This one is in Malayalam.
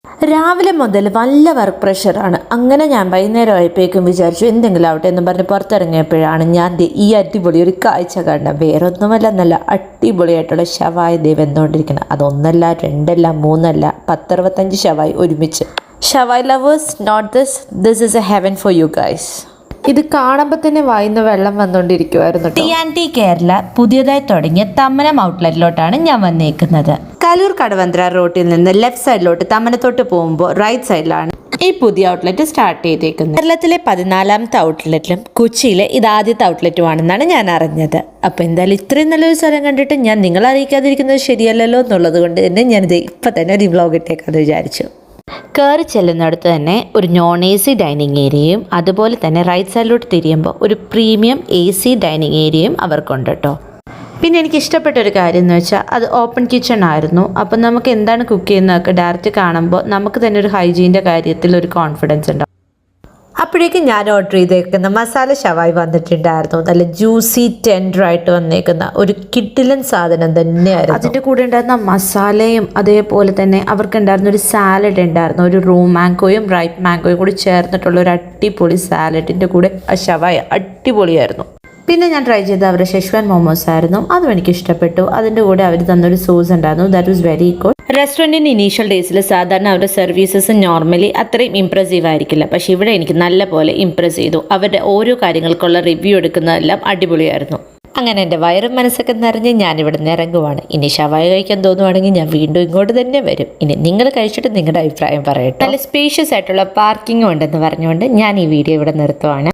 രാവിലെ മുതൽ നല്ല വർക്ക് പ്രഷറാണ്. അങ്ങനെ ഞാൻ വൈകുന്നേരം ആയപ്പോഴേക്കും വിചാരിച്ചു എന്തെങ്കിലും ആവട്ടെ എന്ന് പറഞ്ഞ് പുറത്തിറങ്ങിയപ്പോഴാണ് ഞാൻ ഈ അടിപൊളി ഒരു കാഴ്ച കണ്ടത്. വേറൊന്നുമല്ല, നല്ല അടിപൊളിയായിട്ടുള്ള ഷവായ വെന്നുകൊണ്ടിരിക്കണം. അതൊന്നല്ല, രണ്ടല്ല, മൂന്നല്ല, 10-65 ഷവായി ഒരുമിച്ച്. ഷവായ് lovers, note this is a heaven for you guys. ഇത് കാണുമ്പോൾ തന്നെ വായിന്ന് വെള്ളം വന്നുകൊണ്ടിരിക്കുമായിരുന്നു. ടി കേരള പുതിയതായി തുടങ്ങിയ തമ്മനം ഔട്ട്ലെറ്റിലോട്ടാണ് ഞാൻ വന്നേക്കുന്നത്. കലൂർ കടവന്ത്ര റോഡിൽ നിന്ന് ലെഫ്റ്റ് സൈഡിലോട്ട് തമ്മനത്തോട്ട് പോകുമ്പോൾ റൈറ്റ് സൈഡിലാണ് ഈ പുതിയ ഔട്ട്ലെറ്റ് സ്റ്റാർട്ട് ചെയ്തേക്കുന്നത്. കേരളത്തിലെ 14ാമത്തെ ഔട്ട്ലെറ്റിലും കൊച്ചിയിലെ ഇത് ആദ്യത്തെ ഔട്ട്ലെറ്റുമാണെന്നാണ് ഞാൻ അറിഞ്ഞത്. അപ്പോൾ എന്തായാലും ഇത്രയും നല്ലൊരു സ്ഥലം കണ്ടിട്ട് ഞാൻ നിങ്ങളെ അറിയിക്കാതിരിക്കുന്നത് ശരിയല്ലല്ലോ എന്നുള്ളത് കൊണ്ട് തന്നെ ഞാനിത് ഇപ്പം തന്നെ ഒരു വ്ലോഗ് ഇട്ടേക്കാന്ന് വിചാരിച്ചു. കയറി ചെല്ലുന്നിടത്ത് തന്നെ ഒരു നോൺ AC ഡൈനിങ് ഏരിയയും അതുപോലെ തന്നെ റൈറ്റ് സൈഡിലോട്ട് തിരിയുമ്പോൾ ഒരു പ്രീമിയം AC ഡൈനിങ് ഏരിയയും അവർക്കുണ്ട് കേട്ടോ. പിന്നെ എനിക്ക് ഇഷ്ടപ്പെട്ട ഒരു കാര്യം എന്ന് വെച്ചാൽ അത് ഓപ്പൺ കിച്ചൺ ആയിരുന്നു. അപ്പം നമുക്ക് എന്താണ് കുക്ക് ചെയ്യുന്നതൊക്കെ ഡയറക്റ്റ് കാണുമ്പോൾ നമുക്ക് തന്നെ ഒരു ഹൈജീൻ്റെ കാര്യത്തിൽ ഒരു കോൺഫിഡൻസ് ഉണ്ടാവും. അപ്പോഴേക്കും ഞാൻ ഓർഡർ ചെയ്തേക്കുന്ന മസാല ഷവായി വന്നിട്ടുണ്ടായിരുന്നു. നല്ല ജ്യൂസി ടെൻഡറായിട്ട് വന്നേക്കുന്ന ഒരു കിടിലൻ സാധനം തന്നെയായിരുന്നു. അതിൻ്റെ കൂടെ ഉണ്ടായിരുന്ന മസാലയും അതേപോലെ തന്നെ അവർക്കുണ്ടായിരുന്ന ഒരു സാലഡ് ഉണ്ടായിരുന്നു. ഒരു റൂ മാംഗോയും റൈപ്പ് മാംഗോയും കൂടി ചേർന്നിട്ടുള്ള ഒരു അടിപൊളി സാലഡിൻ്റെ കൂടെ ആ ഷവായ അടിപൊളിയായിരുന്നു. പിന്നെ ഞാൻ ട്രൈ ചെയ്ത അവരുടെ ഷെഷ്വാൻ മോമോസ് ആയിരുന്നു. അതും എനിക്ക് ഇഷ്ടപ്പെട്ടു. അതിൻ്റെ കൂടെ അവർ തന്നൊരു സോസ് ഉണ്ടായിരുന്നു. That was very good. റെസ്റ്റോറൻറ്റിൻ്റെ ഇനീഷ്യൽ ഡേയ്സിൽ സാധാരണ അവരുടെ സർവീസസ് നോർമലി അത്രയും ഇംപ്രസീവ് ആയിരിക്കില്ല. പക്ഷേ ഇവിടെ എനിക്ക് നല്ല പോലെ ഇംപ്രസ് ചെയ്തു. അവരുടെ ഓരോ കാര്യങ്ങൾക്കുള്ള റിവ്യൂ എടുക്കുന്നതെല്ലാം അടിപൊളിയായിരുന്നു. അങ്ങനെ എൻ്റെ വയറും മനസ്സൊക്കെ നിറഞ്ഞ് ഞാനിവിടെ നിന്ന് ഇറങ്ങുവാണ്. ഇനി ഷവായ കഴിക്കാൻ തോന്നുവാണെങ്കിൽ ഞാൻ വീണ്ടും ഇങ്ങോട്ട് തന്നെ വരും. ഇനി നിങ്ങൾ കഴിച്ചിട്ട് നിങ്ങളുടെ അഭിപ്രായം പറയട്ടെ. നല്ല സ്പേഷ്യസ് ആയിട്ടുള്ള പാർക്കിംഗും ഉണ്ടെന്ന് പറഞ്ഞുകൊണ്ട് ഞാൻ ഈ വീഡിയോ ഇവിടെ നിർത്തുവാണ്.